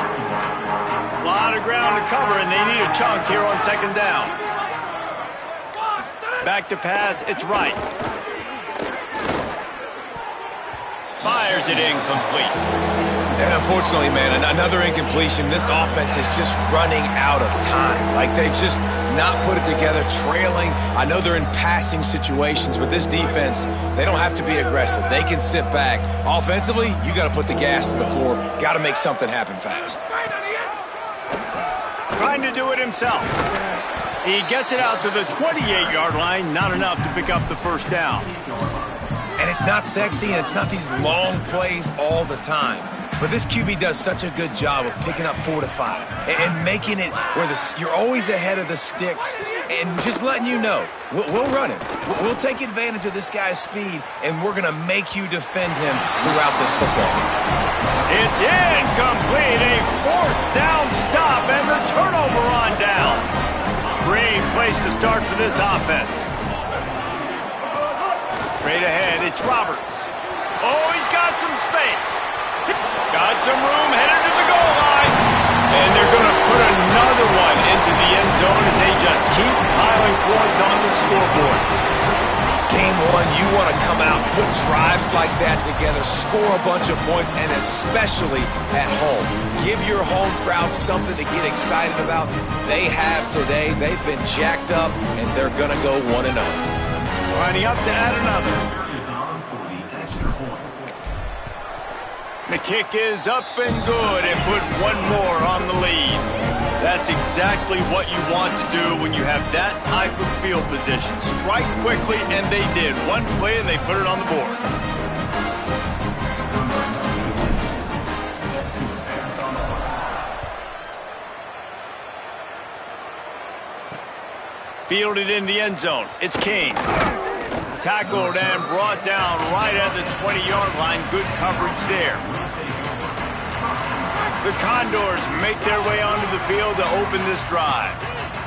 A lot of ground to cover, and they need a chunk here on 2nd down. Back to pass, it's right. Fires it incomplete. And unfortunately, man, another incompletion. This offense is just running out of time. Like they've just not put it together, trailing. I know they're in passing situations, but this defense, they don't have to be aggressive. They can sit back. Offensively, you got to put the gas to the floor. Got to make something happen fast. Trying to do it himself. He gets it out to the 28-yard line. Not enough to pick up the 1st down. And it's not sexy, and it's not these long plays all the time. But this QB does such a good job of picking up 4 to 5 and making it where you're always ahead of the sticks and just letting you know, we'll run him. We'll take advantage of this guy's speed, and we're going to make you defend him throughout this football game. It's incomplete. A 4th down stop and the turnover on downs. Great place to start for this offense. Straight ahead, it's Roberts. Oh, he's got some space. Got some room, headed to the goal line. And they're going to put another one into the end zone as they just keep piling points on the scoreboard. Game one, you want to come out, put drives like that together, score a bunch of points, and especially at home. Give your home crowd something to get excited about. They have today. They've been jacked up, and they're going to go 1-0. Lining up to add another. The kick is up and good, and put one more on the lead. That's exactly what you want to do when you have that type of field position. Strike quickly, and they did. One play, and they put it on the board. Fielded in the end zone. It's King. Tackled and brought down right at the 20-yard line. Good coverage there. The Condors make their way onto the field to open this drive.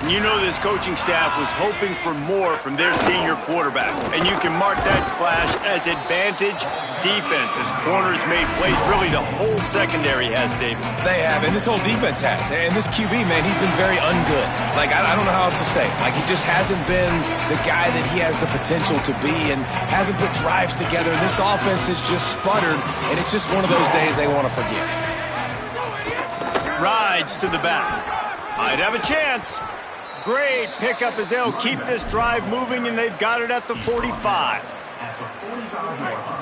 And you know this coaching staff was hoping for more from their senior quarterback. And you can mark that clash as advantage defense, as corners made plays. Really, the whole secondary has, David. They have, and this whole defense has. And this QB, man, he's been very ungood. Like, I don't know how else to say it. Like, he just hasn't been the guy that he has the potential to be and hasn't put drives together. And this offense has just sputtered, and it's just one of those days they want to forget. Rides to the back. Might have a chance. Great pickup as they'll keep this drive moving, and they've got it at the 45.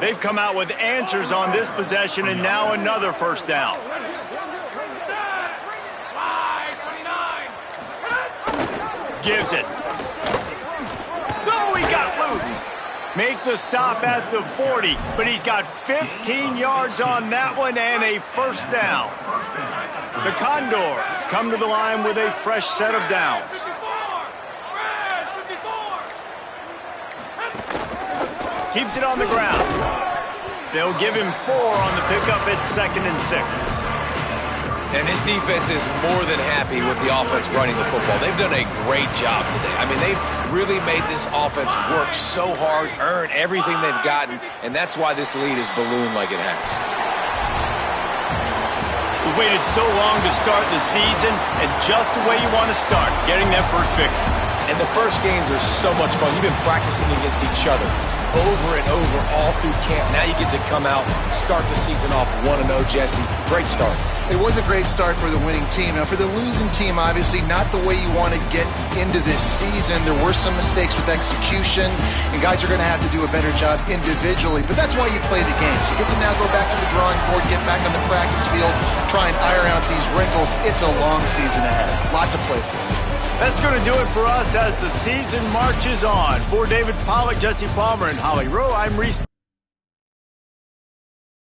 They've come out with answers on this possession, and now another first down. Gives it. Oh, he got loose. Make the stop at the 40, but he's got 15 yards on that one and a first down. The Condors come to the line with a fresh set of downs. Keeps it on the ground. They'll give him 4 on the pickup at 2nd and 6. And this defense is more than happy with the offense running the football. They've done a great job today. I mean, they've really made this offense work so hard, earn everything they've gotten, and that's why this lead is ballooned like it has. We waited so long to start the season, and just the way you want to start, getting that first victory. And the first games are so much fun. You've been practicing against each other over and over all through camp. Now you get to come out, start the season off 1-0, Jesse. Great start. It was a great start for the winning team. Now, for the losing team, obviously not the way you want to get into this season. There were some mistakes with execution, and guys are going to have to do a better job individually. But that's why you play the games. You get to now go back to the drawing board, get back on the practice field, try and iron out these wrinkles. It's a long season ahead. A lot to play for. That's going to do it for us as the season marches on. For David Pollack, Jesse Palmer, and Holly Rowe, I'm Reese.